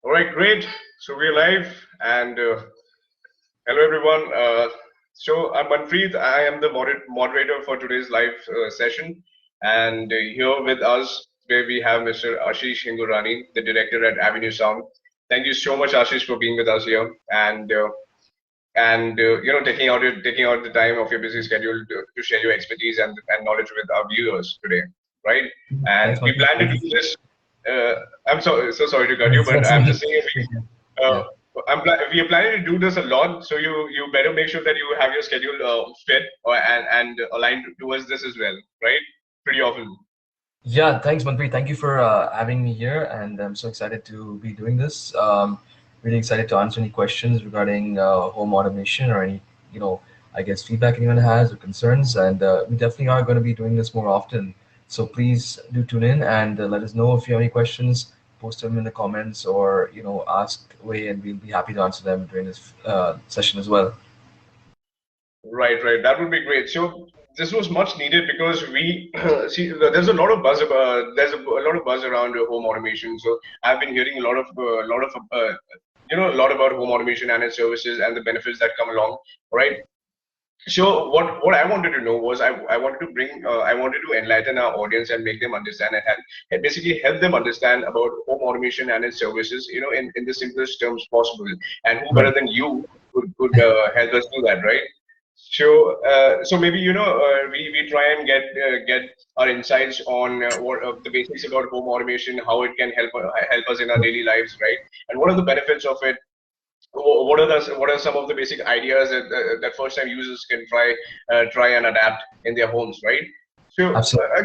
All right, great. So we're live, and hello everyone. So I'm Manpreet. I am the moderator for today's live session, and here with us today we have Mr. Ashish Hingorani, the director at Avenue Sound. Thank you so much, Ashish, for being with us here, and taking out the time of your busy schedule to share your expertise and knowledge with our viewers today, right? And Thanks, we Manpreet. plan to Thank do you. this. I'm so sorry to cut you, That's, but that's I'm me. just saying uh, Yeah. we are planning to do this a lot, so you better make sure that you have your schedule fit and aligned towards this as well, right? Pretty often. Yeah, thanks, Manpreet. Thank you for having me here, and I'm so excited to be doing this. Really excited to answer any questions regarding home automation or any, you know, I guess feedback anyone has or concerns. And we definitely are going to be doing this more often. So please do tune in and let us know if you have any questions. Post them in the comments or ask away, and we'll be happy to answer them during this session as well. Right, right. That would be great. So this was much needed because we see there's a lot of buzz about a lot of buzz around home automation. So I've been hearing a lot about home automation and its services and the benefits that come along. Right. So what I wanted to know was I wanted to enlighten our audience and make them understand and basically help them understand about home automation and its services, in the simplest terms possible. And who better Right. than you could help us do that, right? So maybe we try and get our insights on what the basics about home automation, how it can help us in our daily lives, right? And what are the benefits of it? What are some of the basic ideas that first time users can try and adapt in their homes, right? So Absolutely.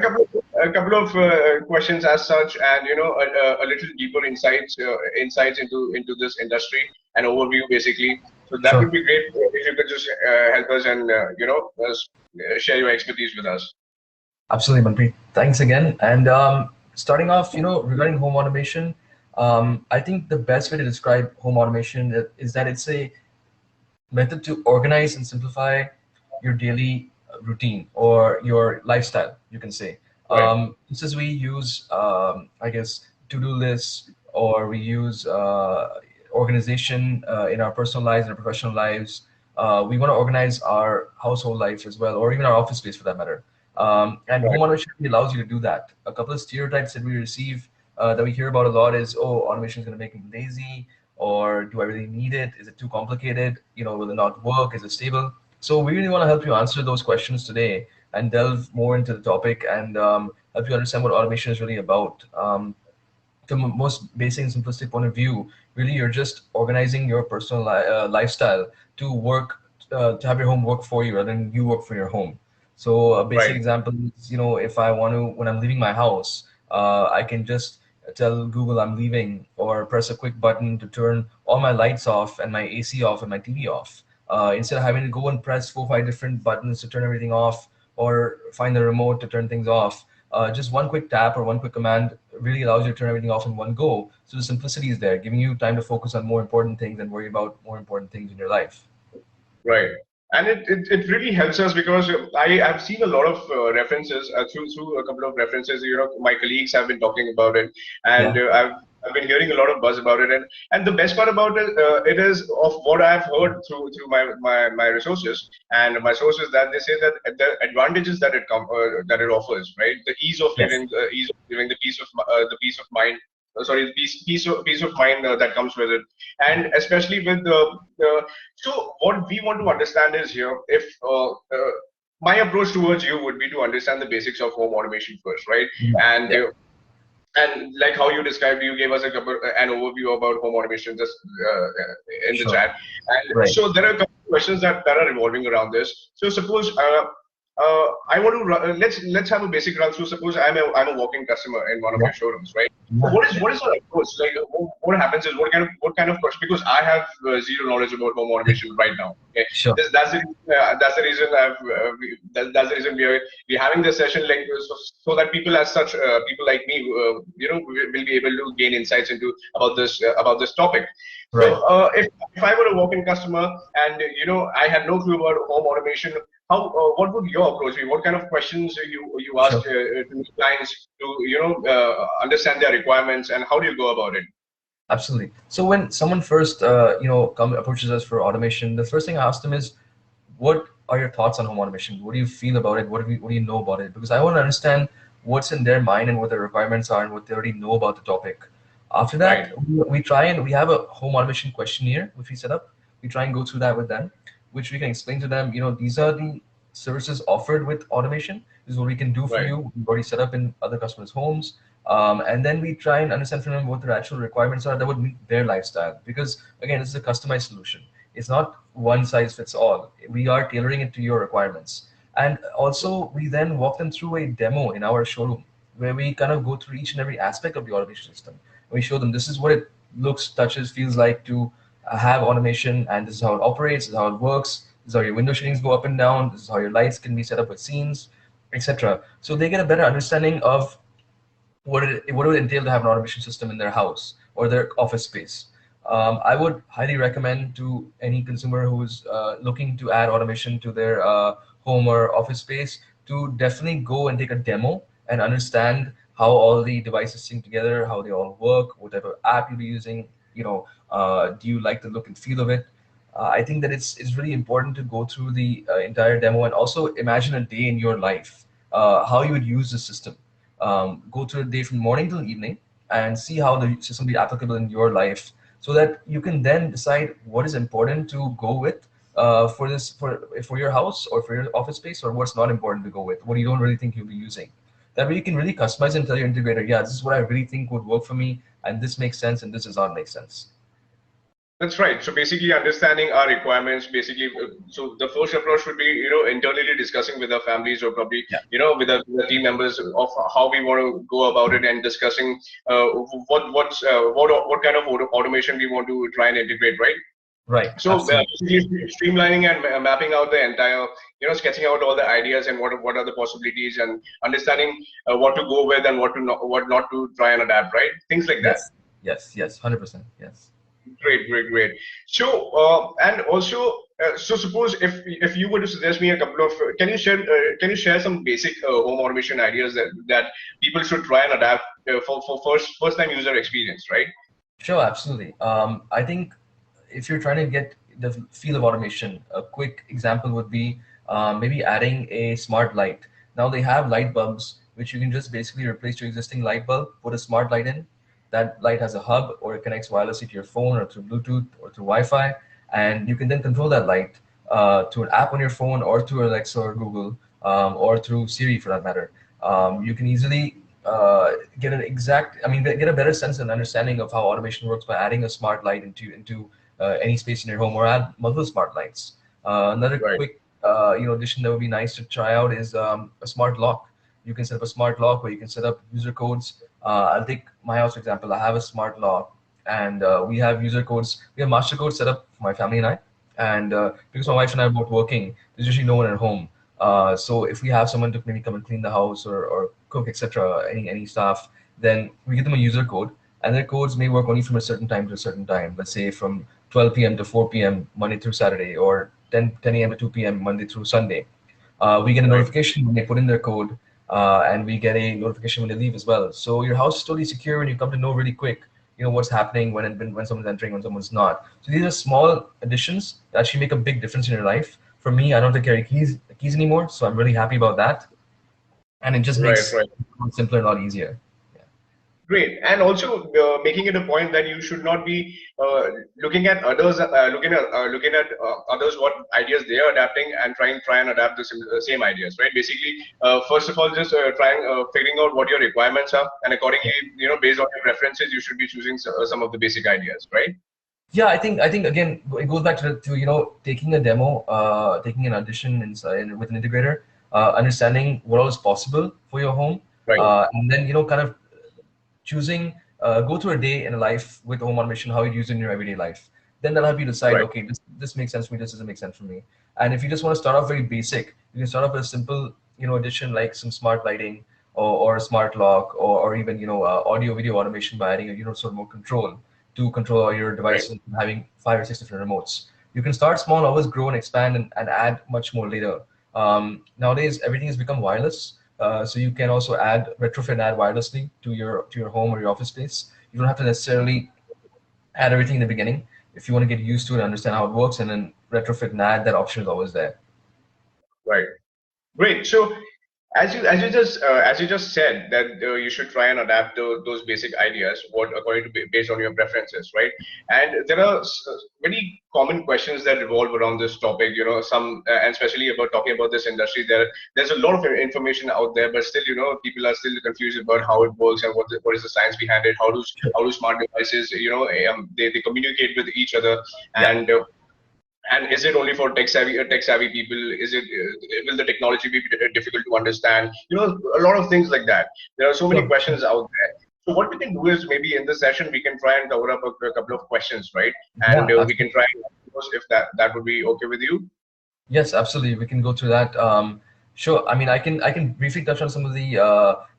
a couple of questions as such, and a little deeper insights into this industry, an overview basically. So that would Sure. be great if you could just help us and share your expertise with us. Absolutely, Manpreet. Thanks again. And starting off, regarding home automation, I think the best way to describe home automation is that it's a method to organize and simplify your daily routine or your lifestyle, you can say. Right, Just as we use, I guess, to-do lists, or we use organization in our personal lives and our professional lives, we want to organize our household life as well, or even our office space for that matter. And right, home automation really allows you to do that. A couple of stereotypes that we receive, that we hear about a lot is, oh, automation is going to make me lazy, or do I really need it? Is it too complicated? Will it not work? Is it stable? So we really want to help you answer those questions today and delve more into the topic and help you understand what automation is really about. From a most basic and simplistic point of view, really you're just organizing your personal lifestyle to work, to have your home work for you rather than you work for your home. So a basic right, example is, if I want to, when I'm leaving my house, I can just tell Google I'm leaving, or press a quick button to turn all my lights off and my AC off and my TV off. Instead of having to go and press 4 or 5 different buttons to turn everything off, or find the remote to turn things off, just one quick tap or one quick command really allows you to turn everything off in one go. So the simplicity is there, giving you time to focus on more important things and worry about more important things in your life. right. And it really helps us because I've seen a lot of references through a couple of references. My colleagues have been talking about it, and Yeah. I've been hearing a lot of buzz about it. And the best part about it is of what I've heard through my resources and my sources, that they say that the advantages that it offers, right? The Yes. ease of living, the peace of mind. Sorry, the peace of mind that comes with it, and especially with so what we want to understand is here, if my approach towards you would be to understand the basics of home automation first, right? Yeah. And Yeah. like how you described, you gave us an overview about home automation just in the Sure. chat. And Right. so there are a couple of questions that are revolving around this. So suppose I want to let's have a basic run through. Suppose I'm a walking customer in one of Yeah. your showrooms, right? So Yeah. what is the approach? Like what happens is what kind of question? Because I have zero knowledge about home automation right now. Okay, Sure. that's the reason that's the reason we're having this session, like so that people like me will be able to gain insights into about this topic. So Right. if I were a walk-in customer and I had no clue about home automation, how what would your approach be? What kind of questions you ask Sure. to clients to understand their requirements, and how do you go about it? Absolutely. So when someone first, approaches us for automation, the first thing I ask them is, what are your thoughts on home automation? What do you feel about it? What do you know about it? Because I want to understand what's in their mind and what their requirements are and what they already know about the topic. After that, Right, we try and we have a home automation questionnaire which we set up. We try and go through that with them, which we can explain to them. These are the services offered with automation. This is what we can do for right, you. We've already set up in other customers' homes. And then we try and understand from them what their actual requirements are that would meet their lifestyle. Because again, this is a customized solution. It's not one size fits all. We are tailoring it to your requirements. And also, we then walk them through a demo in our showroom where we kind of go through each and every aspect of the automation system. We show them this is what it looks, touches, feels like to have automation, and this is how it operates, this is how it works, this is how your window shadings go up and down, this is how your lights can be set up with scenes, etc. So they get a better understanding of what it would entail to have an automation system in their house or their office space. I would highly recommend to any consumer who is looking to add automation to their home or office space to definitely go and take a demo and understand how all the devices sync together, how they all work, what type of app you'll be using. Do you like the look and feel of it? I think that it's really important to go through the entire demo and also imagine a day in your life, how you would use the system. Go through a day from morning till evening and see how the system will be applicable in your life, so that you can then decide what is important to go with for your house or for your office space, or what's not important to go with, what you don't really think you'll be using. That way you can really customize and tell your integrator, yeah, this is what I really think would work for me, and this makes sense, and this does not make sense. that's right. So basically, understanding our requirements. Basically, so the first approach would be, internally discussing with our families, or probably, Yeah. with the team members, of how we want to go about it, and discussing what kind of automation we want to try and integrate, right? Right. So Absolutely. basically, streamlining and mapping out the entire, sketching out all the ideas and what are the possibilities, and understanding what to go with and what not to try and adapt, right? Things like that. Yes. Yes. Yes. 100%. Yes. Great, great, great. So, and also, so suppose if you were to suggest me a couple of, can you share some basic home automation ideas that people should try and adapt for first time user experience, right? Sure, absolutely. I think if you're trying to get the feel of automation, a quick example would be maybe adding a smart light. Now they have light bulbs, which you can just basically replace your existing light bulb, put a smart light in. That light has a hub, or it connects wirelessly to your phone or through Bluetooth or through Wi-Fi, and you can then control that light to an app on your phone or through Alexa or Google, or through Siri for that matter. You can easily get an exact, I mean, get a better sense and understanding of how automation works by adding a smart light into any space in your home, or add multiple smart lights. Another Right, quick, addition that would be nice to try out is a smart lock. You can set up a smart lock where you can set up user codes. I'll take my house for example. I have a smart lock, and we have user codes. We have master codes set up for my family and I. And because my wife and I are both working, there's usually no one at home. So if we have someone to maybe come and clean the house or cook, etc., any staff, then we give them a user code, and their codes may work only from a certain time to a certain time. Let's say from 12 p.m. to 4 p.m. Monday through Saturday, or 10 a.m. to 2 p.m. Monday through Sunday. We get a right, notification when they put in their code, and we get a notification when they leave as well. So your house is totally secure, and you come to know really quick, what's happening when someone's entering, when someone's not. So these are small additions that actually make a big difference in your life. For me, I don't have to carry keys anymore, so I'm really happy about that, and it just right, makes right. it simpler and a lot easier. Yeah. Great, and also making it a point that you should not be looking at others, looking at others, what ideas they are adapting, and try and adapt the same ideas, right? Basically, first of all, just trying figuring out what your requirements are, and accordingly, based on your preferences, you should be choosing some of the basic ideas, right? Yeah, I think again it goes back to taking a demo, taking an audition inside with an integrator, understanding what all is possible for your home, Right, and then kind of choosing, go through a day in a life with home automation, how you use it in your everyday life. Then that'll help you decide, right, okay, this makes sense for me, this doesn't make sense for me. And if you just want to start off very basic, you can start off with a simple, addition like some smart lighting, or a smart lock, or even audio video automation by adding a sort of more control to control all your right, devices, having 5 or 6 different remotes. You can start small, always grow and expand, and add much more later. Nowadays, everything has become wireless, so you can also add retrofit and add wirelessly to your home or your office space. You don't have to necessarily add everything in the beginning. If you want to get used to it, understand how it works, and then retrofit and add, that option is always there. Right. Great. So as you just said that you should try and adapt those basic ideas what according to based on your preferences, right? And there are very common questions that revolve around this topic. Some and especially about talking about this industry, there's a lot of information out there, but still, people are still confused about how it works and what is the science behind it. How do smart devices, they communicate with each other, Yeah. and is it only for tech savvy people? Is it will the technology be difficult to understand? A lot of things like that. There are so many Sure. questions out there. So what we can do is maybe in this session we can try and cover up a couple of questions, right? And Yeah. we can try and answer those if that would be okay with you. Yes, absolutely. We can go through that. Sure. I mean, I can briefly touch on some of the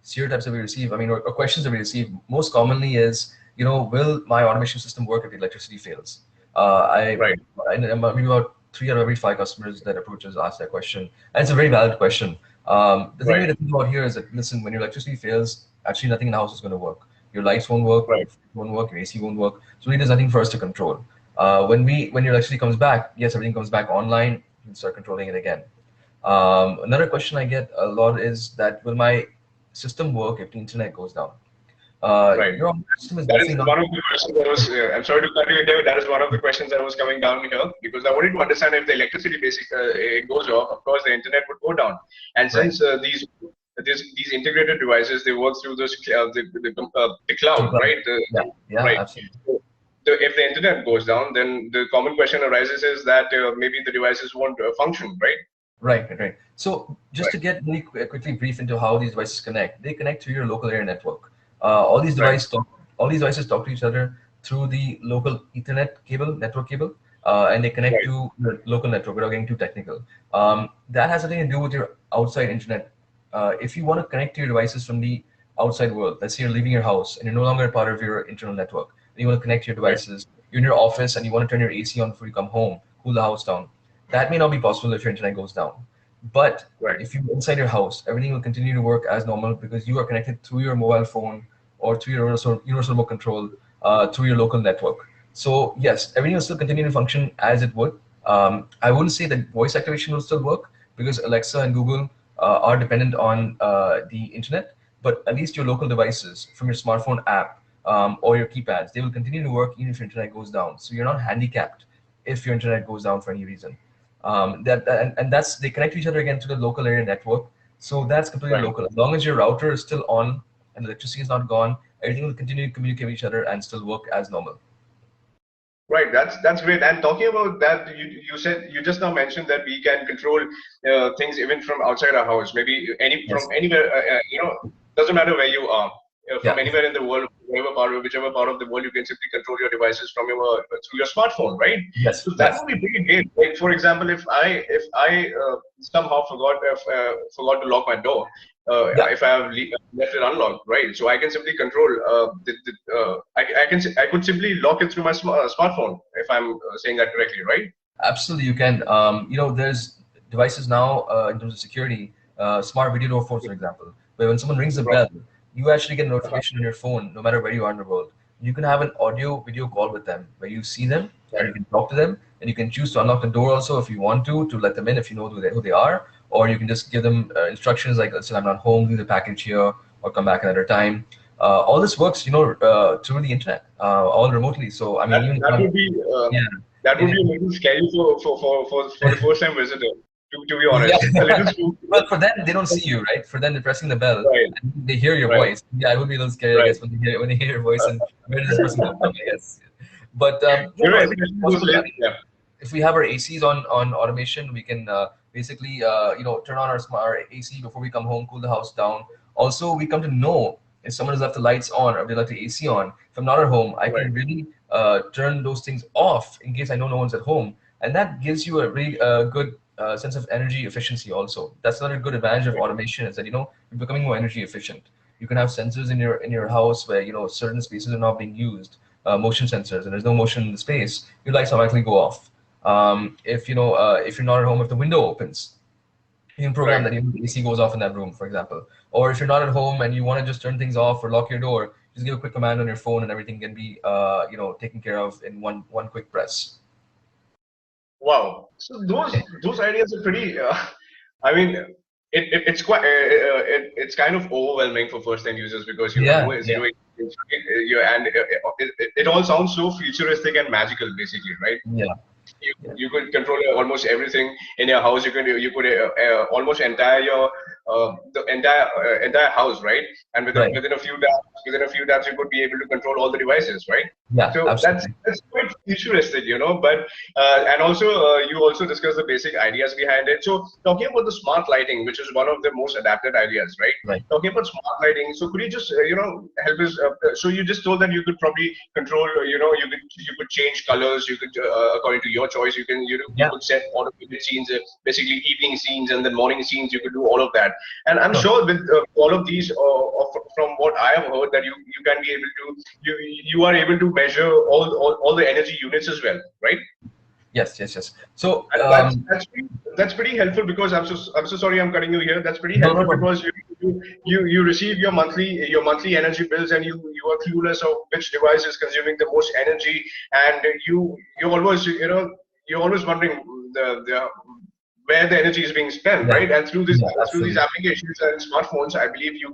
stereotypes that we receive. I mean, or questions that we receive. Most commonly is, will my automation system work if the electricity fails? Right. Maybe about 3 out of every 5 customers that approach us ask that question, and it's a very valid question. The thing we Right. have to think about here is that, listen, when your electricity fails, actually nothing in the house is going to work. Your lights won't work, Right. your AC won't work. So really, there's nothing for us to control. When your electricity comes back, yes, everything comes back online. You can start controlling it again. Another question I get a lot is that, will my system work if the internet goes down? Right. Your system is That is definitely not. one of the questions that was. I'm sorry to cut you there. That is one of the questions that was coming down here because I wanted to understand if the electricity it goes off. Of course, the internet would go down. And Right. since these integrated devices, they work through the cloud, Well, right? yeah, yeah, Right. absolutely. So if the internet goes down, then the common question arises is that maybe the devices won't function, right? Right, right, right. So just Right. to get really quickly brief into how these devices connect, they connect to your local area network. All these Right. devices talk, all these devices talk to each other through the local Ethernet cable, network cable, and they connect Right. to the local network without getting too technical. That has something to do with your outside internet. If you want to connect to your devices from the outside world, let's say you're leaving your house and you're no longer a part of your internal network, and you want to connect to your Right. devices, you're in your office and you want to turn your AC on before you come home, cool the house down. That may not be possible if your internet goes down. But Right. if you're inside your house, everything will continue to work as normal because you are connected through your mobile phone or through your universal remote control through your local network. So yes, everything will still continue to function as it would. I wouldn't say that voice activation will still work because Alexa and Google are dependent on the internet, but at least your local devices from your smartphone app or your keypads, they will continue to work even if your internet goes down. So you're not handicapped if your internet goes down for any reason. And that's, they connect to each other again to the local area network. So that's completely Right. local. As long as your router is still on and the electricity is not gone, everything will continue to communicate with each other and still work as normal. Right, that's great. And talking about that, you said you just now mentioned that we can control things even from outside our house. Maybe from Yes. anywhere. Doesn't matter where you are. From Yeah. anywhere in the world, whichever part of the world, you can simply control your devices from your through your smartphone, right? Yes. So that Yes. would be pretty great. Like for example, if I somehow forgot to lock my door, Yeah. if I have left it unlocked, right? So I can simply control I could simply lock it through my smartphone if I'm saying that correctly, right? Absolutely, you can. There's devices now in terms of security, smart video door phones, for example, where when someone rings a Right. bell, you actually get a Uh-huh. notification on your phone, no matter where you are in the world. You can have an audio video call with them where you see them and Right. you can talk to them, and you can choose to unlock the door also if you want to let them in if you know who they are, or you can just give them instructions like, let's say I'm not home, leave the package here, or come back another time. All this works, through the internet, all remotely. So I mean, That even if that I'm, would be yeah. that would Yeah. be a little scary for the first time visitor. To be Yeah. honest, a little spooky. Well, for them, they don't see you, right? For them, they're pressing the bell Right. and they hear your Right. voice. Yeah, it would be a little scary, I Right. guess, when they hear your voice and where does this person come from, I guess. But yeah, You know, no, everything's especially those possible. I late. mean, Yeah. if we have our ACs on automation, we can basically turn on our AC before we come home, cool the house down. Also, we come to know if someone has left the lights on or they left the AC on. If I'm not at home, I Right. can really turn those things off in case I know no one's at home, and that gives you a really good sense of energy efficiency. Also, that's another good advantage of Right. automation is that you're becoming more energy efficient. You can have sensors in your house where certain spaces are not being used, motion sensors, and there's no motion in the space. Your lights automatically go off. If you're not at home, if the window opens, you can program Right. that the AC goes off in that room, for example. Or if you're not at home and you want to just turn things off or lock your door, Just give a quick command on your phone, and everything can be taken care of in one quick press. Wow. So those ideas are pretty. I mean, it's quite it's kind of overwhelming for first time users because you have Yeah, no yeah, zero experience, right? It all sounds so futuristic and magical, basically, right? yeah, you, yeah. you could control almost everything in your house. You could almost entire your the entire house, right? And Right. within a few taps you could be able to control all the devices, right? Yeah, So absolutely. that's quite futuristic, but and also you also discuss the basic ideas behind it. So talking about the smart lighting, which is one of the most adapted ideas, right? Right. Talking about smart lighting, so could you just help us? So you just told that you could probably control, you could change colors, you could according to your choice, you Yeah. could set automated scenes, basically evening scenes and then morning scenes. You could do all of that, and I'm Sure. sure with all of these, from what I have heard, that you can be able to you are able to measure all the energy units as well, right? Yes, yes, yes. So, And that's pretty helpful because I'm so sorry I'm cutting you here. That's pretty no, no helpful problem. because you receive your monthly energy bills, and you are clueless of which device is consuming the most energy, and you're always wondering the where the energy is being spent, Yeah, right? And yeah, through these absolutely. applications and smartphones, I believe you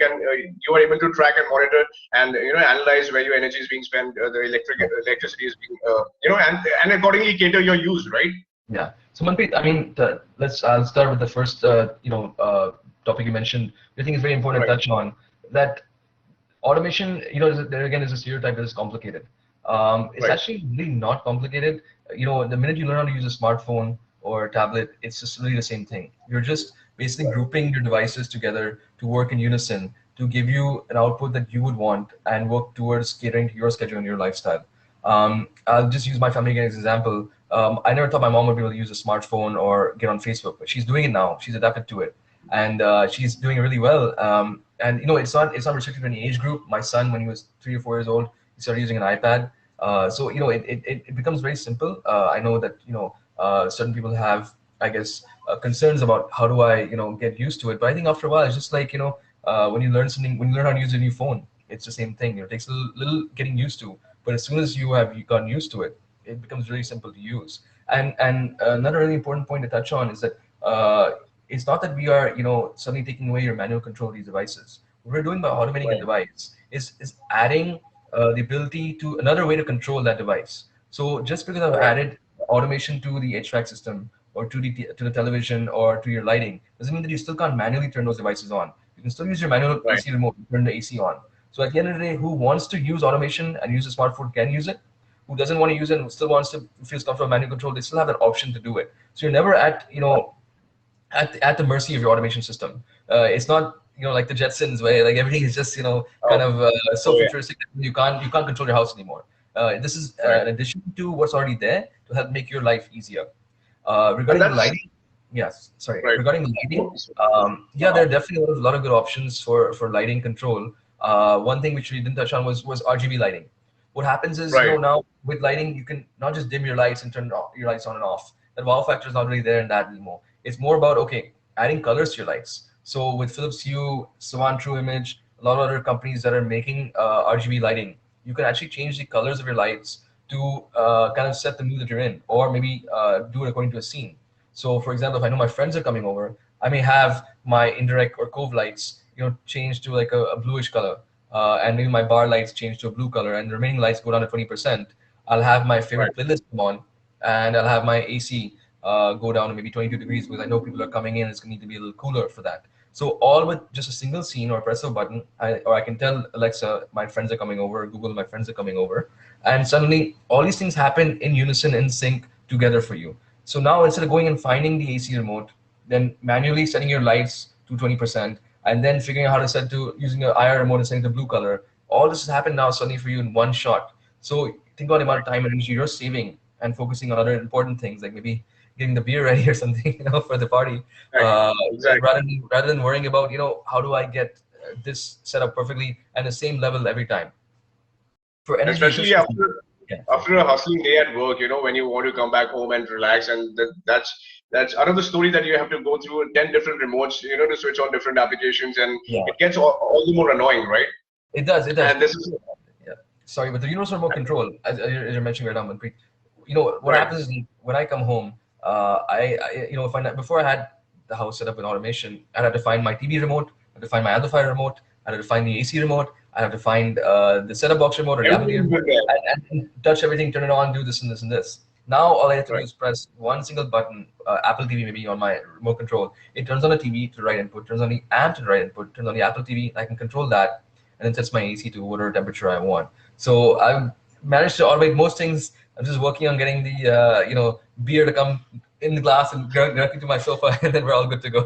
are able to track and monitor and analyze where your energy is being spent, the Yeah. electricity is being and accordingly cater your use, right? Yeah. So Manpreet, I mean, I'll start with the first, topic you mentioned. I think it's very important Right, to touch on that automation. There again is a stereotype that is complicated. It's right, actually really not complicated. The minute you learn how to use a smartphone or a tablet, it's just really the same thing. You're just basically right, grouping your devices together to work in unison to give you an output that you would want and work towards catering to your schedule and your lifestyle. I'll just use my family again as an example. I never thought my mom would be able to use a smartphone or get on Facebook, but she's doing it now. She's adapted to it, and she's doing really well. And it's not restricted to any age group. My son, when he was 3 or 4 years old, he started using an iPad. So it becomes very simple. I know that certain people have, I guess, concerns about how do I get used to it. But I think after a while, it's just like when you learn something, when you learn how to use a new phone, it's the same thing. It takes a little getting used to, but as soon as you gotten used to it, it becomes really simple to use. And another really important point to touch on is that it's not that we are suddenly taking away your manual control of these devices. What we're doing by automating a right, device is adding the ability to another way to control that device. So just because I've right, added automation to the HVAC system or to the television or to your lighting doesn't mean that you still can't manually turn those devices on. You can still use your manual right, AC remote to turn the AC on. So at the end of the day, who wants to use automation and use a smartphone can use it. Who doesn't want to use it and still wants to feels comfortable with manual control, they still have that option to do it. So you're never at the mercy of your automation system. It's not like the Jetsons where like everything is just kind oh, of so oh yeah, futuristic that you can't control your house anymore. This is right. an addition to what's already there to help make your life easier. And Regarding the that's lighting, yes, sorry. right. Regarding the lighting, yeah, Uh-huh. there are definitely a lot of good options for lighting control. One thing which we didn't touch on was RGB lighting. What happens is, Right, now with lighting, you can not just dim your lights and turn your lights on and off. That wow factor is not really there in that anymore. It's more about, okay, adding colors to your lights. So with Philips Hue, Swan True Image, a lot of other companies that are making RGB lighting, you can actually change the colors of your lights to kind of set the mood that you're in, or maybe do it according to a scene. So, for example, if I know my friends are coming over, I may have my indirect or cove lights, change to like a bluish color, and maybe my bar lights change to a blue color, and the remaining lights go down to 20%. I'll have my right, favorite playlist come on, and I'll have my AC go down to maybe 22 degrees because I know people are coming in. It's going to need to be a little cooler for that. So all with just a single scene or press a button, or I can tell Alexa, my friends are coming over, Google, my friends are coming over, and suddenly all these things happen in unison, in sync together for you. So now instead of going and finding the AC remote, then manually setting your lights to 20%, and then figuring out how to set to using your IR remote and setting the blue color, all this has happened now suddenly for you in one shot. So think about the amount right, of time and energy you're saving and focusing on other important things like maybe getting the beer ready or something, for the party, exactly, exactly. rather than worrying about, how do I get this set up perfectly and the same level every time. For energy Especially efficiency, yeah, sorry. after a hustling day at work, when you want to come back home and relax, and that's another story that you have to go through 10 different remotes, to switch on different applications, and Yeah. it gets all the more annoying, right? It does. It does. And this is Yeah. Sorry, but the universal remote control, as you're mentioning right now, Manpreet, what right. happens is when I come home, if before I had the house set up with automation, I'd have to find my TV remote, I had to find my amplifier remote, I had to find the AC remote, I have to find the setup box remote or the Apple TV Everything is remote, good there. and touch everything, turn it on, do this and this and this. Now all I have to do Right. is press one single button, Apple TV maybe on my remote control. It turns on the TV to the right input, turns on the amp to the right input, turns on the Apple TV. I can control that, and then sets my AC to whatever temperature I want. So I've managed to automate most things. I'm just working on getting the beer to come in the glass and directly to my sofa, and then we're all good to go.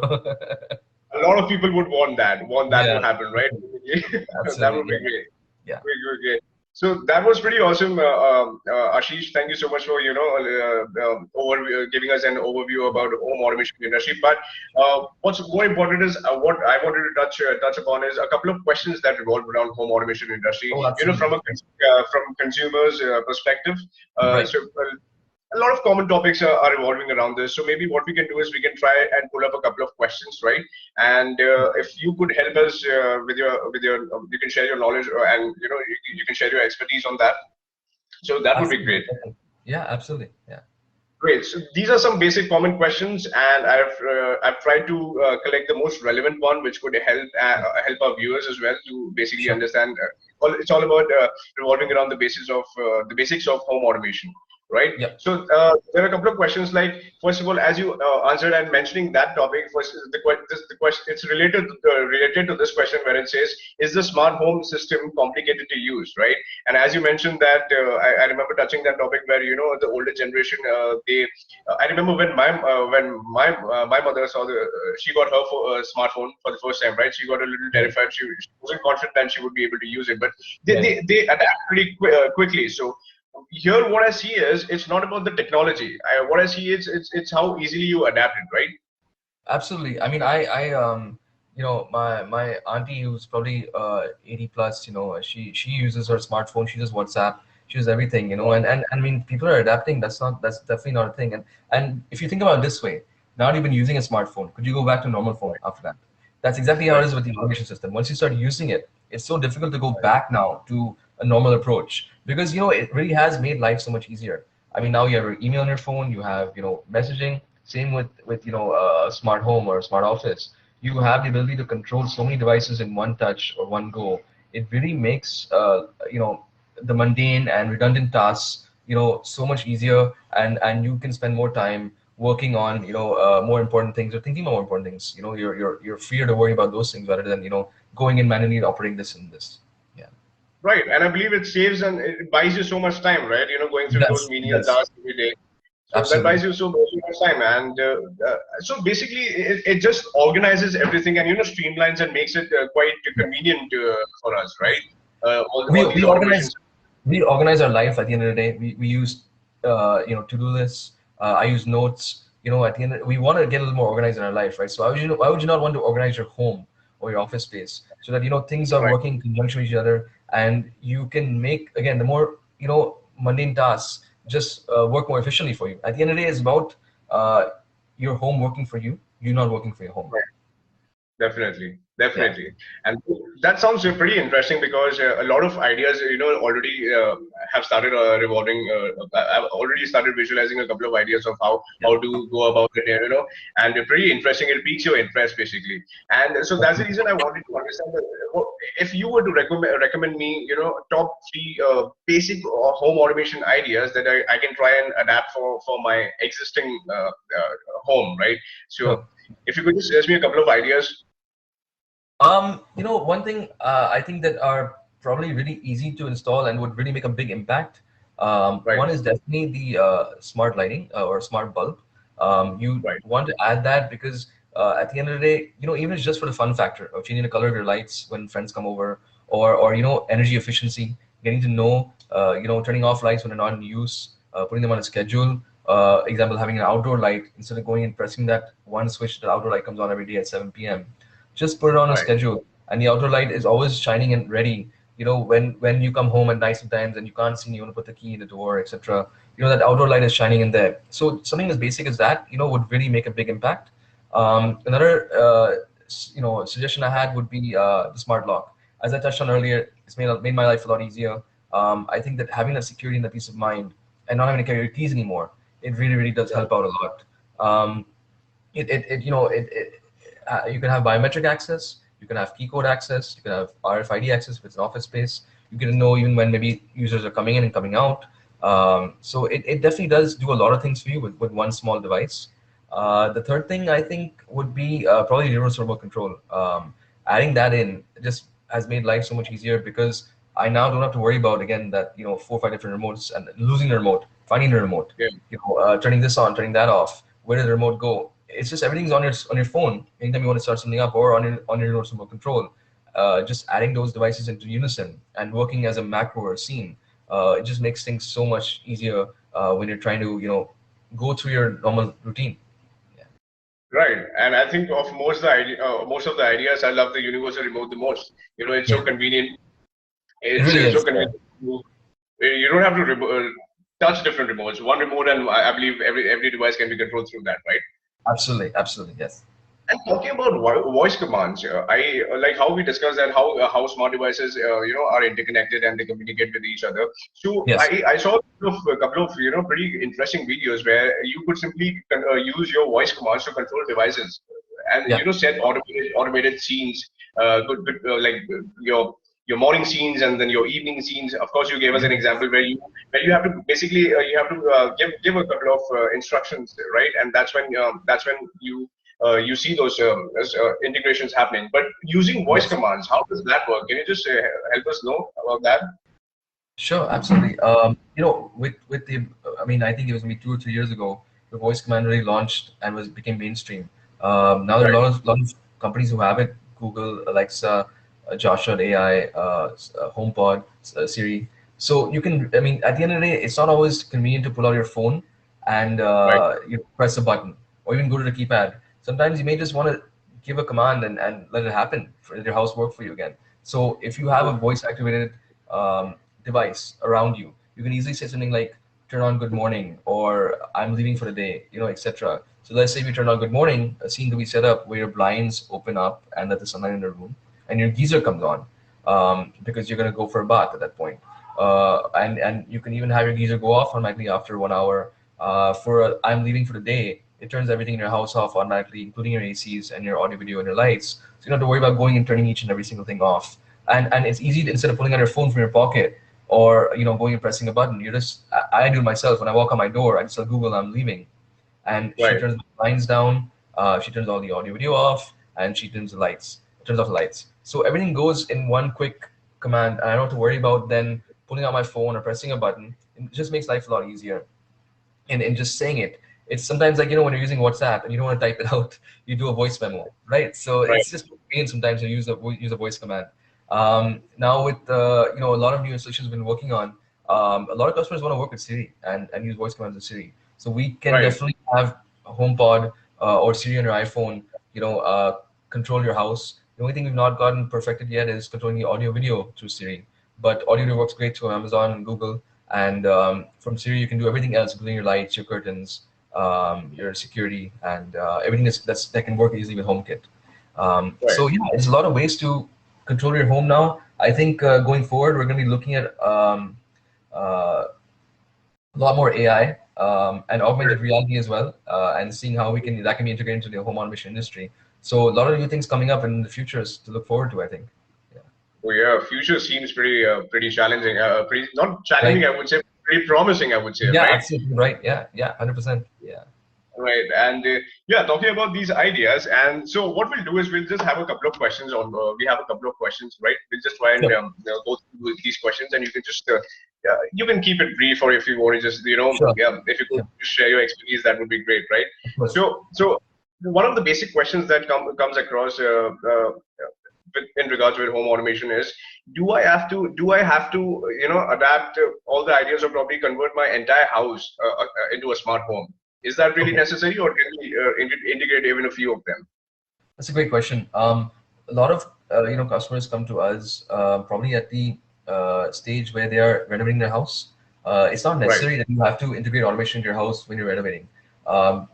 A lot of people would want that to Yeah, happen, right? That absolutely. would be Yeah, great. yeah. Great, great, great. So that was pretty awesome, Ashish. Thank you so much for giving us an overview about the home automation industry. But what's more important is what I wanted to touch upon is a couple of questions that revolve around home automation industry. Oh, From absolutely. from consumers' perspective. Right. A lot of common topics are revolving around this. So maybe what we can do is we can try and pull up a couple of questions, right? And if you could help us you can share your knowledge and you can share your expertise on that. So that would be Absolutely. great. Yeah, absolutely. Yeah. Great. So these are some basic common questions, and I've tried to collect the most relevant one, which could help our viewers as well to basically Sure. understand. It's all about revolving around the basics of home automation, right? Yep. So there are a couple of questions. Like first of all, as you answered and mentioning that topic, first the question it's related to this question where it says, "Is the smart home system complicated to use?" Right? And as you mentioned that, I remember touching that topic where the older generation they. I remember when my mother saw she got her smartphone for the first time, right? She got a little Right. terrified. She wasn't confident that she would be able to use it, but Right. they adapt pretty quickly. So here, what I see is it's not about the technology. What I see is it's how easily you adapt it, right? Absolutely. I mean, my auntie who's probably 80 plus, she uses her smartphone, she uses WhatsApp, she uses everything, and I mean, people are adapting. That's definitely not a thing. And if you think about it this way, now you've been using a smartphone, could you go back to a normal phone Right, after that? That's exactly how it right, is with the automation system. Once you start using it, it's so difficult to go back now to a normal approach because it really has made life so much easier. I mean, now you have your email on your phone, you have messaging. Same with a smart home or a smart office. You have the ability to control so many devices in one touch or one go. It really makes the mundane and redundant tasks so much easier, and you can spend more time working on more important things or thinking about more important things. You're freer to worry about those things rather than going in manually and operating this and this. Yeah, right. And I believe it saves and it buys you so much time, right? Going it through those does. It menial does. tasks every day. So that Absolutely. buys you so much time, and so basically it just organizes everything and streamlines and makes it quite Yeah. convenient for us, right? we All these we automations. organize we organize our life at the end of the day. We use to-do lists. I use notes. At the end, we want to get a little more organized in our life, right? So why would you not want to organize your home or your office space so that things are Right. working in conjunction with each other, and you can make, again, the more mundane tasks just work more efficiently for you. At the end of the day, it's about your home working for you. You're not working for your home. Right. Definitely, Yeah. definitely, and that sounds pretty interesting because a lot of ideas, already have started revolving. I've already started visualizing a couple of ideas of Yeah. how to go about it, and they're pretty interesting. It piques your interest basically, and so that's the reason I wanted to understand if you were to recommend me, top three basic home automation ideas that I can try and adapt for my existing home, right? So Sure. if you could just suggest me a couple of ideas. One thing I think that are probably really easy to install and would really make a big impact. Right, One is definitely the smart lighting or smart bulb. You right, want to add that because at the end of the day, even if it's just for the fun factor of changing the color of your lights when friends come over, or energy efficiency, getting to know, turning off lights when they're not in use, putting them on a schedule. Example, having an outdoor light instead of going and pressing that one switch, the outdoor light comes on every day at 7 p.m. Just put it on a right, schedule, and the outer light is always shining and ready. When you come home at night sometimes and you can't see, and you want to put the key in the door, etc. That outdoor light is shining in there. So something as basic as that, would really make a big impact. Another, suggestion I had would be the smart lock. as I touched on earlier, it's made my life a lot easier. I think that having that security and the peace of mind and not having to carry your keys anymore, it really, really does help out a lot. Um, you can have biometric access, you can have key code access, you can have RFID access if it's an office space. You get to know even when maybe users are coming in and coming out. So it definitely does do a lot of things for you with one small device. The third thing I think would be probably reverse remote control. Adding that in just has made life so much easier because I now don't have to worry about again that 4 or 5 different remotes and losing the remote, finding the remote, Yeah. turning this on, turning that off. Where did the remote go? It's just everything's on your phone. Anytime you want to start something up, or on your remote control, just adding those devices into unison and working as a macro or a scene, it just makes things so much easier when you're trying to go through your normal routine. Yeah. Right, and I think of most of the ideas, I love the universal remote the most. It's so Yeah, convenient. it It's really so is. Yeah. convenient. You don't have to touch different remotes. One remote, and I believe every device can be controlled through that, right? Absolutely, absolutely, yes. And talking about voice commands, I like how we discussed that how smart devices are interconnected and they communicate with each other. So Yes. I saw a couple of pretty interesting videos where you could simply use your voice commands to control devices and Yeah. set automated scenes, your morning scenes and then your evening scenes. Of course, you gave us an example where you have to basically you have to give a couple of instructions, right? And that's when you see those integrations happening. But using voice Yes. commands, how does that work? Can you just help us know about that? Sure, absolutely. With the, I mean, I think it was maybe 2 or 3 years ago, the voice command really launched and became mainstream. Now there are Right, a lot of companies who have it: Google, Alexa, Joshua AI, HomePod, Siri. So you can, I mean, at the end of the day, it's not always convenient to pull out your phone and right, you press a button or even go to the keypad. Sometimes you may just want to give a command and let it happen for let your house work for you again. So if you have a voice activated um, device around you, you can easily say something like turn on good morning or I'm leaving for the day, etc. So let's say we turn on good morning, a scene that we set up where your blinds open up and let the sunlight in the room and your geyser comes on because you're going to go for a bath at that point. And you can even have your geyser go off automatically after 1 hour. I'm leaving for the day, it turns everything in your house off automatically, including your ACs and your audio, video, and your lights. So you don't have to worry about going and turning each and every single thing off. And it's easy to, instead of pulling out your phone from your pocket or going and pressing a button, you just I do it myself. When I walk out my door, I just tell Google I'm leaving, and she right. turns the blinds down, she turns all the audio video off, and she turns off the lights. So everything goes in one quick command, and I don't have to worry about then pulling out my phone or pressing a button. It just makes life a lot easier. And just saying it, it's sometimes like when you're using WhatsApp and you don't want to type it out, you do a voice memo, right? So Right. it's just convenient sometimes to use a voice command. Now with a lot of new solutions we've been working on, a lot of customers want to work with Siri and use voice commands with Siri. So we can Right. definitely have a HomePod or Siri on your iPhone, control your house. The only thing we've not gotten perfected yet is controlling the audio video through Siri. But audio video works great through Amazon and Google. And from Siri, you can do everything else, including your lights, your curtains, your security, and everything that can work easily with HomeKit. Right. So yeah, there's a lot of ways to control your home now. I think going forward, we're going to be looking at uh, a lot more AI and augmented reality as well, and seeing how that can be integrated into the home automation industry. So a lot of new things coming up in the future is to look forward to, I think. Yeah. Well, yeah, future seems pretty challenging. Pretty not challenging, Right. I would say. Pretty promising, I would say. Yeah, Right. absolutely right. Yeah, yeah, 100%. Yeah. Right. And yeah, talking about these ideas. And so what we'll do is we'll just have a couple of questions on. We have a couple of questions, right? We'll just try and Sure. go through these questions, and you can just you can keep it brief, or if you want to just Sure. yeah, if you could Sure. share your expertise, that would be great, right? Of course. So one of the basic questions that comes across in regards with home automation is do I have to adapt all the ideas or probably convert my entire house into a smart home? Is that really Okay. necessary, or can we integrate even a few of them? That's a great question. A lot of customers come to us probably at the stage where they are renovating their house. It's not Right, necessary that you have to integrate automation into your house when you're renovating.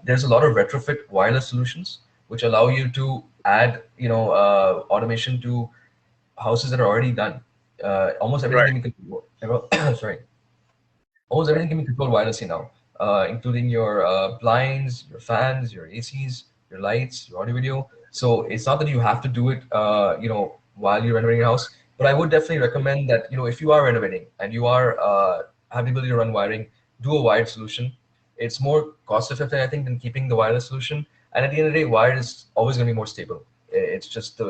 There's a lot of retrofit wireless solutions which allow you to add automation to houses that are already done. Almost everything Right. can be controlled. Sorry, almost everything can be controlled wirelessly now, including your blinds, your fans, your ACs, your lights, your audio video. So it's not that you have to do it, while you're renovating your house. But I would definitely recommend that, if you are renovating and you are have the ability to run wiring, do a wired solution. It's more cost effective, I think, than keeping the wireless solution. And at the end of the day, wired is always going to be more stable. It's just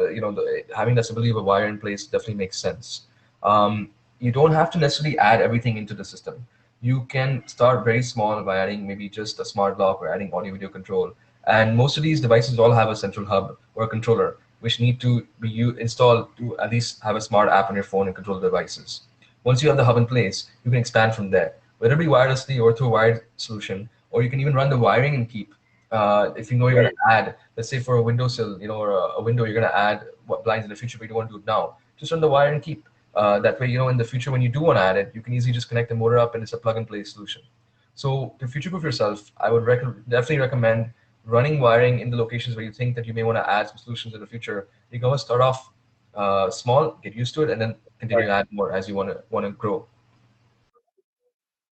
having the stability of a wire in place definitely makes sense. You don't have to necessarily add everything into the system. You can start very small by adding maybe just a smart lock or adding audio video control. And most of these devices all have a central hub or a controller, which need to be installed to at least have a smart app on your phone and control the devices. Once you have the hub in place, you can expand from there, whether it be wirelessly or through a wired solution, or you can even run the wiring and keep. If you know you're going Right. to add, let's say for a windowsill, or a window, you're going to add what blinds in the future, but you don't want to do it now. Just run the wire and keep. That way, in the future, when you do want to add it, you can easily just connect the motor up and it's a plug and play solution. So to future-proof yourself, I would definitely recommend running wiring in the locations where you think that you may want to add some solutions in the future. You can always start off small, get used to it, and then continue Right. to add more as you want to grow.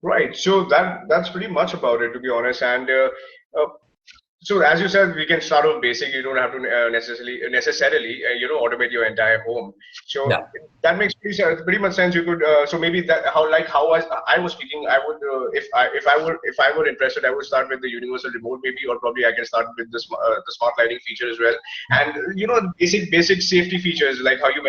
Right. So that's pretty much about it, to be honest. And uh, so as you said, we can start off basic. You don't have to necessarily automate your entire home. So Yeah. that makes pretty much sense. You could so maybe that how I was speaking, I would if I were interested, I would start with the universal remote maybe, or probably I can start with the smart lighting feature as well. And basic safety features like how you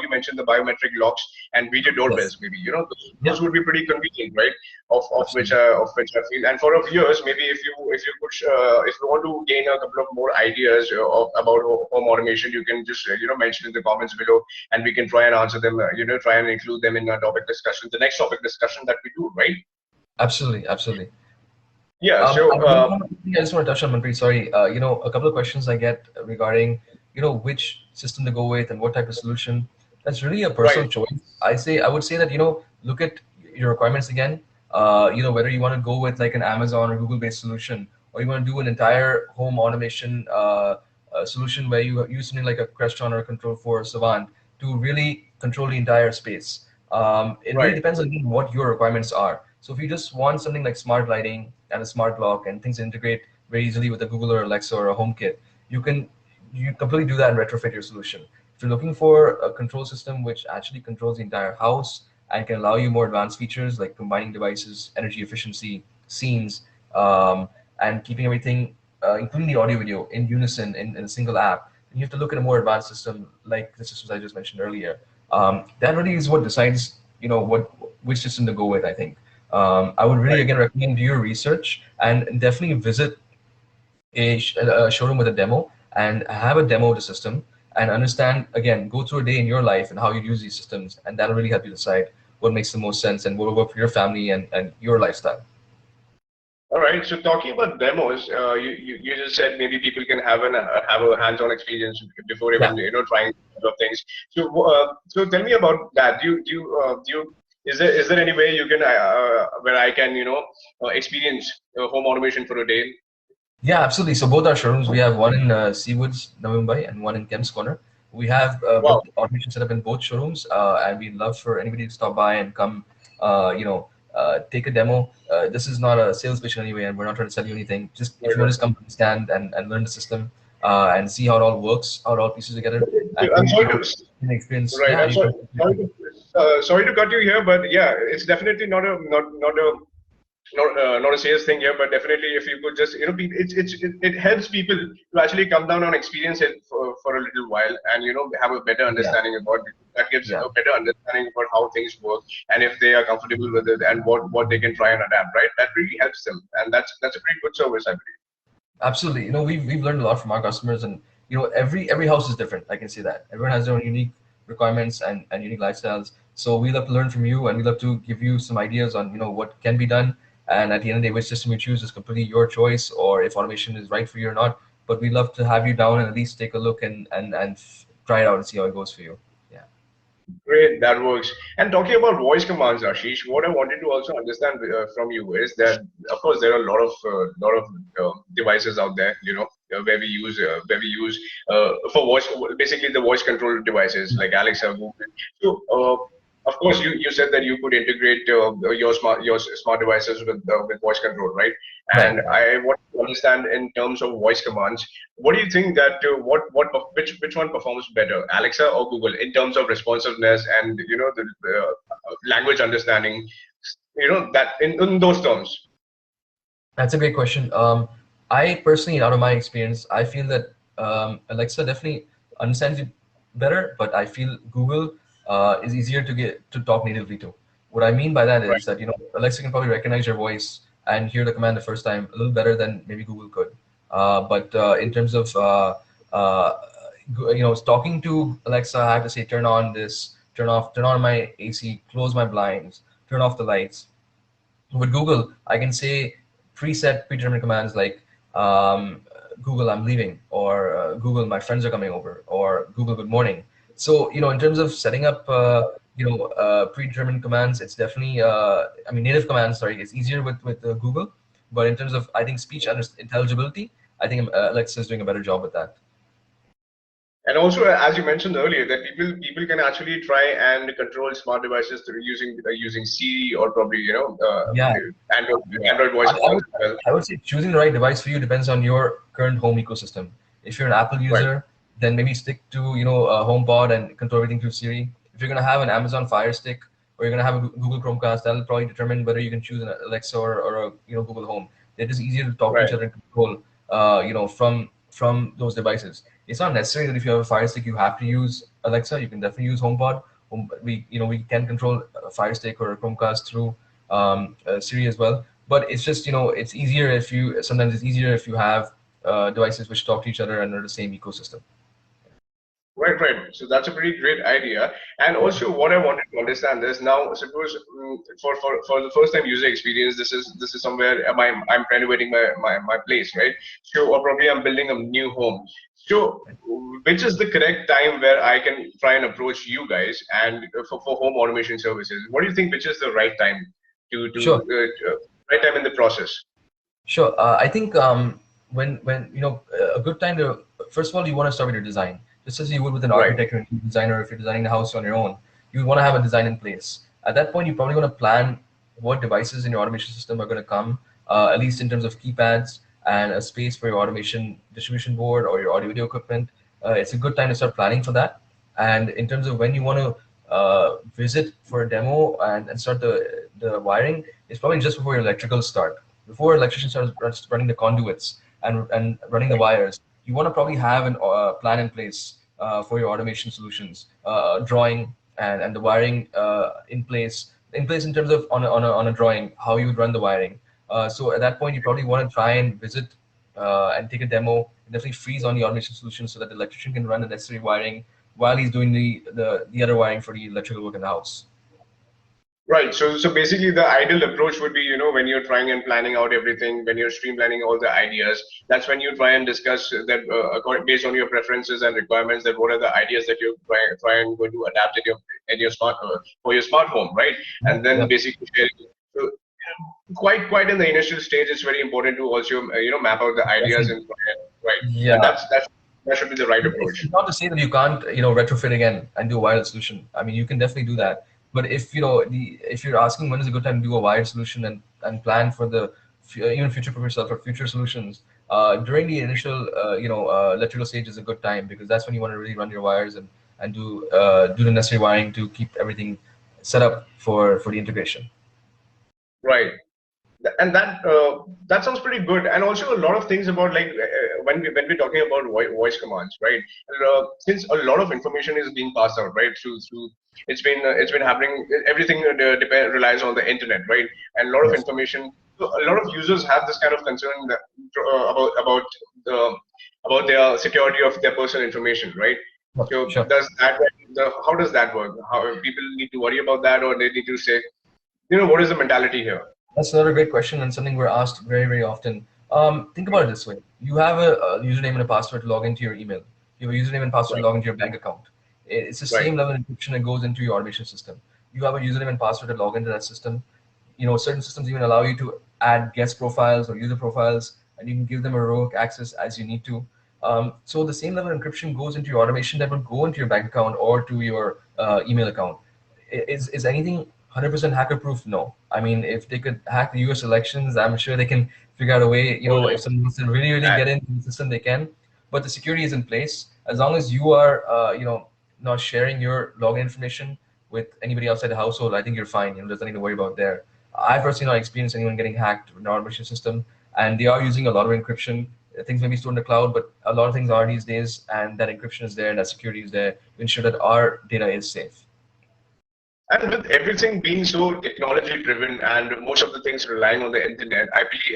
mentioned the biometric locks and video Yes. doorbells maybe. Those Yeah. would be pretty convenient, right? Absolutely. Of which I feel. And for a viewers, maybe if you could if you want to gain a couple of more ideas about home automation, you can just mention in the comments below, and we can try and answer them. Try and include them in our topic discussion, the next topic discussion that we do, right? Absolutely. Absolutely. Yeah. I So just want to touch on, Manpreet, sorry, a couple of questions I get regarding, which system to go with and what type of solution. That's really a right, personal choice. I would say that, look at your requirements again, whether you want to go with like an Amazon or Google-based solution, or you want to do an entire home automation solution where you use something like a Crestron or a Control 4 Savant to really control the entire space. It really right, depends on what your requirements are. So if you just want something like smart lighting and a smart lock and things that integrate very easily with a Google or Alexa or a HomeKit, you completely do that and retrofit your solution. If you're looking for a control system which actually controls the entire house and can allow you more advanced features like combining devices, energy efficiency, scenes, and keeping everything, including the audio video, in unison in a single app, then you have to look at a more advanced system like the systems I just mentioned earlier. That really is what decides, which system to go with, I think. I would really right. again recommend do your research and definitely visit a showroom with a demo and have a demo of the system and understand, again, go through a day in your life and how you use these systems, and that'll really help you decide what makes the most sense and what will work for your family and your lifestyle. All right. So talking about demos, you just said maybe people can have a hands-on experience before Yeah. even trying a lot of things. So so tell me about that. Is there any way you can where I can experience home automation for a day? Yeah, absolutely. So both our showrooms, we have one in Seawoods, Navi Mumbai, and one in Kemps Corner. We have both Wow. automation set up in both showrooms, and we'd love for anybody to stop by and come, take a demo. This is not a sales pitch in any way, and we're not trying to sell you anything. Just if Right, you want right. to just come stand and learn the system and see how it all works, how it all pieces together, and I'm really sorry get to an experience. right. Yeah, I'm you sorry. can. Sorry to cut you here, but yeah, it's definitely not a sales thing here, but definitely if you could just it helps people to actually come down and experience it for a little while and have a better Yeah, understanding about it. That gives yeah. a better understanding about how things work and if they are comfortable with it and what they can try and adapt. Right, that really helps them, and that's a pretty good service, I believe. Absolutely. We've learned a lot from our customers, and every house is different. I can say that everyone has their own unique requirements and unique lifestyles. So we love to learn from you, and we love to give you some ideas on what can be done. And at the end of the day, which system you choose is completely your choice, or if automation is right for you or not. But we love to have you down and at least take a look and try it out and see how it goes for you. Yeah. Great, that works. And talking about voice commands, Ashish, what I wanted to also understand from you is that, of course, there are a lot of devices out there, where we use for voice, basically the voice control devices like Alexa, Google. So of course, you said that you could integrate your smart devices with voice control, right? Right. And I want to understand in terms of voice commands, what do you think that which one performs better, Alexa or Google, in terms of responsiveness and the language understanding, that in those terms? That's a great question. I personally, out of my experience, I feel that Alexa definitely understands you better, but I feel Google is easier to get to talk natively to. What I mean by that Right. is that Alexa can probably recognize your voice and hear the command the first time a little better than maybe Google could. But in terms of uh, talking to Alexa, I have to say turn on this, turn on my AC, close my blinds, turn off the lights. With Google, I can say predetermined commands like Google, I'm leaving, or Google, my friends are coming over, or Google, good morning. So, in terms of setting up, predetermined commands, it's definitely, native commands, sorry, it's easier with Google. But in terms of, I think, intelligibility, I think Alexa is doing a better job with that. And also, as you mentioned earlier, that people can actually try and control smart devices through using Siri or probably Yeah. Android voice I commands would, as well. I would say choosing the right device for you depends on your current home ecosystem. If you're an Apple Right. user, then maybe stick to HomePod and control everything through Siri. If you're gonna have an Amazon Fire Stick or you're gonna have a Google Chromecast, that'll probably determine whether you can choose an Alexa or a Google Home. It is easier to talk to Right. each other and control from those devices. It's not necessary that if you have a Fire Stick you have to use Alexa. You can definitely use HomePod. We can control a Fire Stick or a Chromecast through Siri as well. But it's just it's easier if you sometimes it's easier if you have devices which talk to each other and are the same ecosystem. Right, right. So that's a pretty great idea. And Yeah. also, what I wanted to understand is now, suppose for the first time user experience, this is somewhere I'm renovating my place, right? So, or probably I'm building a new home. So, which is the correct time where I can try and approach you guys and for home automation services? What do you think? Which is the right time to Sure. right time in the process? Sure. I think when a good time to first of all you want to start with your design, just as you would with an Right, architect or a designer. If you're designing the house on your own, you want to have a design in place. At that point, you probably want to plan what devices in your automation system are going to come, at least in terms of keypads and a space for your automation distribution board or your audio video equipment. It's a good time to start planning for that. And in terms of when you want to visit for a demo and start the wiring, it's probably just before your electricals start. Before electrician starts running the conduits and running the wires, you want to probably have an plan in place for your automation solutions, drawing and the wiring in place in terms of on a drawing how you would run the wiring. So at that point, you probably want to try and visit and take a demo, and definitely freeze on the automation solution so that the electrician can run the necessary wiring while he's doing the other wiring for the electrical work in the house. right. So basically, the ideal approach would be, when you're trying and planning out everything, when you're streamlining all the ideas, that's when you try and discuss that based on your preferences and requirements, that what are the ideas that you try and going to adapt in your smart for your smart home, right? Yeah, And then yeah, basically sharing. So quite in the initial stage, it's very important to also map out the ideas definitely. and right, and Yeah. that should be the right It's approach. not to say that you can't, retrofit again and do a wired solution. I mean, you can definitely do that. But if you're asking when is a good time to do a wired solution and plan for the even future-proof yourself for future solutions, during the initial, electrical stage is a good time because that's when you want to really run your wires and do the necessary wiring to keep everything set up for the integration. Right. And that sounds pretty good. And also a lot of things about like when we're talking about voice commands, right? Since a lot of information is being passed out, right? Through it's been happening. Everything relies on the internet, right? And a lot of Yes. information. So a lot of users have this kind of concern that, the about their security of their personal information, right? So Sure. how does that work? How people need to worry about that, or they need to say, what is the mentality here? That's another great question and something we're asked very, very often. Think about it this way. You have a username and a password to log into your email. You have a username and password to Right. log into your bank account. It's the Right. same level of encryption that goes into your automation system. You have a username and password to log into that system. Certain systems even allow you to add guest profiles or user profiles, and you can give them heroic access as you need to. So the same level of encryption goes into your automation that would go into your bank account or to your email account. Is anything 100% hacker proof? No. I mean, if they could hack the US elections, I'm sure they can figure out a way, Oh, if someone wants to really, really that. get into the system, they can. But the security is in place. As long as you are, not sharing your login information with anybody outside the household, I think you're fine. There's nothing to worry about there. I personally not experienced anyone getting hacked with an automation system, and they are using a lot of encryption. Things may be stored in the cloud, but a lot of things are these days, and that encryption is there, and that security is there to ensure that our data is safe. And with everything being so technology driven and most of the things relying on the internet, I believe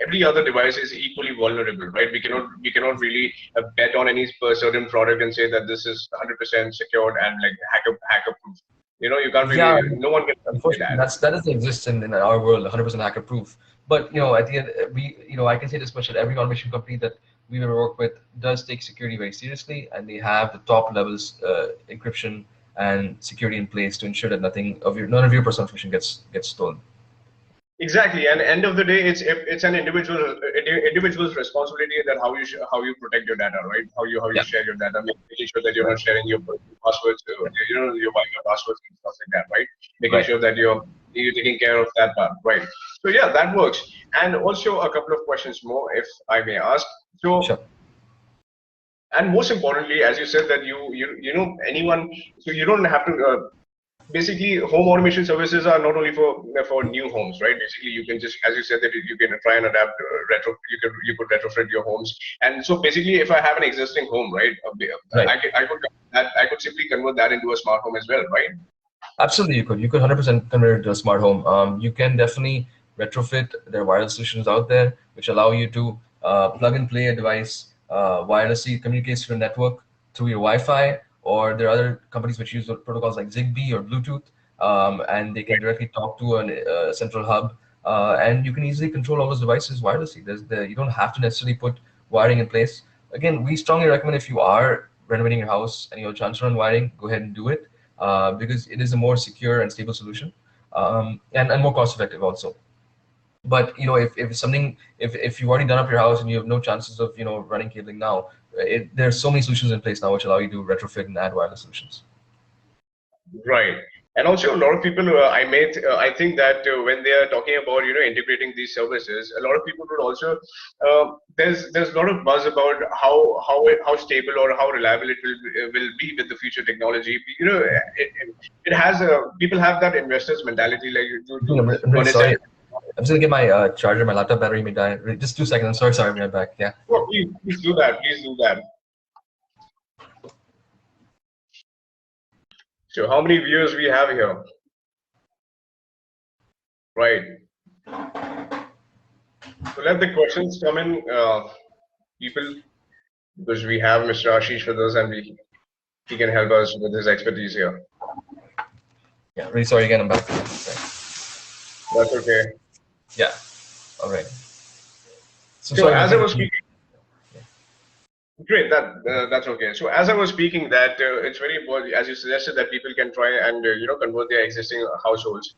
every other device is equally vulnerable, right? We cannot really bet on any certain product and say that this is 100% secured and like hacker proof. You can't Yeah, really. No one can say unfortunately, that. that doesn't exist in our world, 100% hacker proof. But at the end, I can say this much: that every automation company that we've ever worked with does take security very seriously, and they have the top levels encryption and security in place to ensure that none of your personal information gets stolen. Exactly, and end of the day, it's an individual's responsibility that how you protect your data, right? How you Yeah, share your data, making sure that you're not sharing your personal passwords, your Wi-Fi passwords and stuff like that, right? Making right. sure that you're taking care of that part, right? So yeah, that works. And also a couple of questions more, if I may ask. So, Sure. and most importantly, as you said that you know anyone, so you don't have to. Basically, home automation services are not only for new homes, right? Basically, you can just, as you said, that you can try and adapt retro. You could retrofit your homes, and so basically, if I have an existing home, right, Right. I could simply convert that into a smart home as well, right? Absolutely, you could. You could 100% convert it to a smart home. You can definitely retrofit. There are wireless solutions out there which allow you to plug and play a device wirelessly, communicates to a network through your Wi-Fi, or there are other companies which use protocols like Zigbee or Bluetooth, and they can directly talk to a central hub, and you can easily control all those devices wirelessly. You don't have to necessarily put wiring in place. Again, we strongly recommend if you are renovating your house and you're trying to run wiring, go ahead and do it because it is a more secure and stable solution, and more cost effective also. But if something, if you've already done up your house and you have no chances of running cabling now, there's so many solutions in place now which allow you to retrofit and add wireless solutions. Right. And also, a lot of people, I think that when they are talking about, integrating these services, a lot of people would also, there's a lot of buzz about how stable or how reliable it will be with the future technology. It has people have that investors mentality, like I'm to really understand. sorry. I'm just gonna get my charger. My laptop battery may die. Just 2 seconds. I'm sorry. Sorry, I'm right back. Yeah. Oh, please do that. Please do that. So, how many viewers we have here? Right. So let the questions come in, people, because we have Mr. Ashish with us, and he can help us with his expertise here. Yeah. Really sorry again. I'm back. Okay. That's okay. Yeah. All right. So So sorry. as I was speaking, great. That's okay. So as I was speaking, that it's very important, as you suggested, that people can try and convert their existing households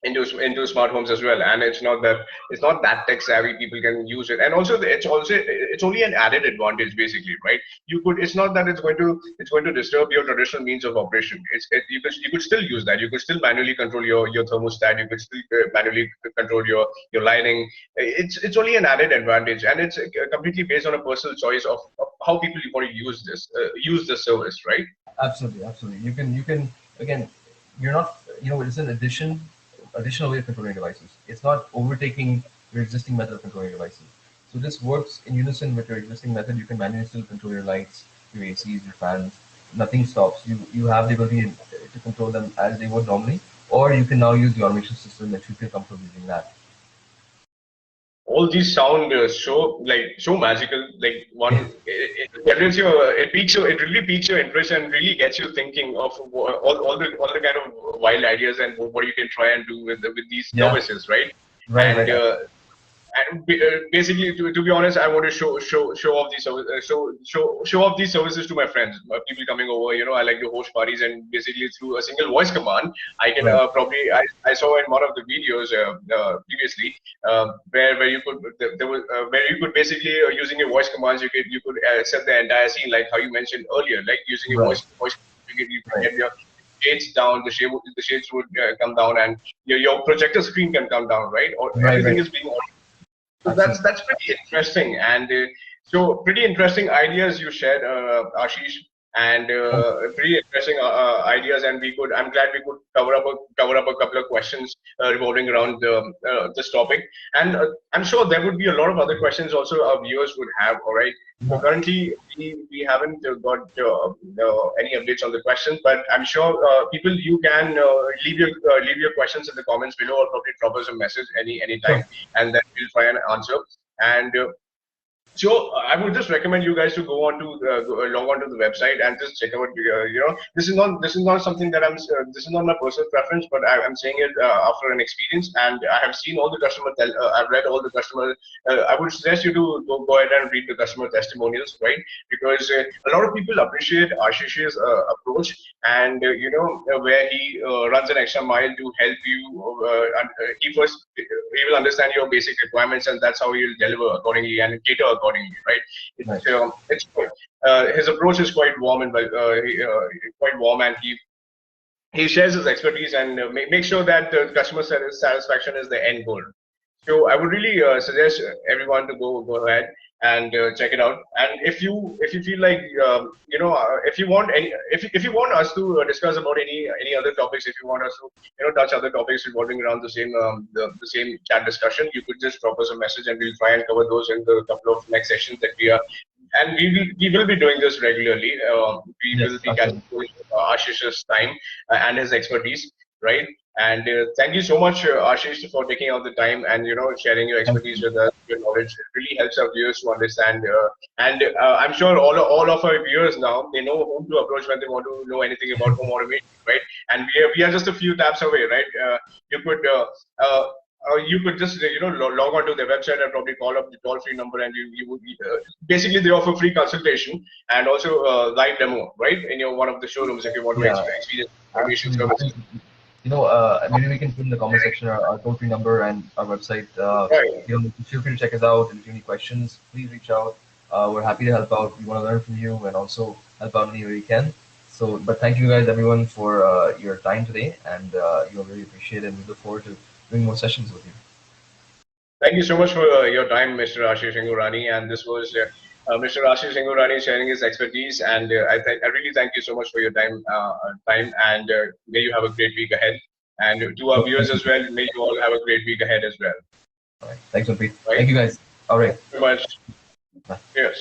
into smart homes as well, and it's not that tech savvy. People can use it, and also it's only an added advantage, basically, right? It's not that it's going to disturb your traditional means of operation. You could still use that. You could still manually control your thermostat. You could still manually control your lighting. It's only an added advantage, and it's completely based on a personal choice of how people want to use this service, right? Absolutely. Absolutely. You can again. You're not. It's an additional way of controlling devices. It's not overtaking your existing method of controlling devices. So this works in unison with your existing method. You can manually still control your lights, your ACs, your fans. Nothing stops. You have the ability to control them as they would normally, or you can now use the automation system if you feel comfortable using that. All these sound so magical. Like one, it really piques your interest and really gets you thinking of all the kind of wild ideas and what you can try and do with these Yeah. services, right? Right. And Right. and basically, to be honest, I want to show off these show off these services to my friends, people coming over. I like to host parties, and basically through a single voice command, I can Right. probably I saw in one of the videos previously where you could there was where you could basically using your voice commands you could set the entire scene like how you mentioned earlier, like using your Right. voice you could Right. get your shades down, the shades would come down, and your projector screen can come down, right? Or Right. everything Right. is being. So Absolutely. that's pretty interesting, and so pretty interesting ideas you shared, Ashish, and pretty interesting ideas. And I'm glad we could cover up a couple of questions revolving around this topic. And I'm sure there would be a lot of other questions also our viewers would have. All right. So Yeah. currently we haven't got any updates on the questions, but I'm sure people you can leave your questions in the comments below, or probably drop us a message any time, Sure. and then we'll try and answer. And so I would just recommend you guys to log on to the website and just check out. This is not something that this is not my personal preference, but I'm saying it after an experience, and I have seen all the I've read all the customer. I would suggest you to go ahead and read the customer testimonials, right? Because a lot of people appreciate Ashish's approach, and where he runs an extra mile to help you. He will understand your basic requirements, and that's how he'll deliver accordingly and cater accordingly, right? Right. It's his approach is quite warm and quite warm, and he shares his expertise and make sure that the customer satisfaction is the end goal. So I would really suggest everyone to go ahead and check it out. And if you feel like if you want us to discuss about any other topics, if you want us to touch other topics revolving around the same chat discussion, you could just drop us a message, and we'll try and cover those in the couple of next sessions that we are. And we will be doing this regularly. We Yes. will be catching Absolutely. Ashish's time and his expertise, right? And thank you so much, Ashish, for taking out the time and sharing your Thank expertise you. with us, your knowledge. It really helps our viewers to understand. And I'm sure all of our viewers now, they know whom to approach when they want to know anything about home automation, right? And we are just a few taps away, right? You could. You could just log on to their website and probably call up the toll-free number, and you would be basically they offer free consultation and also live demo, right, in your one of the showrooms if you want to Yeah. experience automation Absolutely. services. Maybe we can put in the comment section our toll free number and our website. Right. Feel free to check us out. If you have any questions, please reach out. We're happy to help out. We want to learn from you and also help out any way we can. So, but thank you guys, everyone, for your time today, and you'll really appreciate it. And we look forward to doing more sessions with you. Thank you so much for your time, Mr. Ashish Hingorani. And this was Mr. Ashish Hingorani sharing his expertise. And I really thank you so much for your time. And may you have a great week ahead. And to our So, viewers thank you. as well, may you all have a great week ahead as well. All right. Thanks, Manpreet. Right? Thank you, guys. All right. Thank you very much. Bye. Cheers.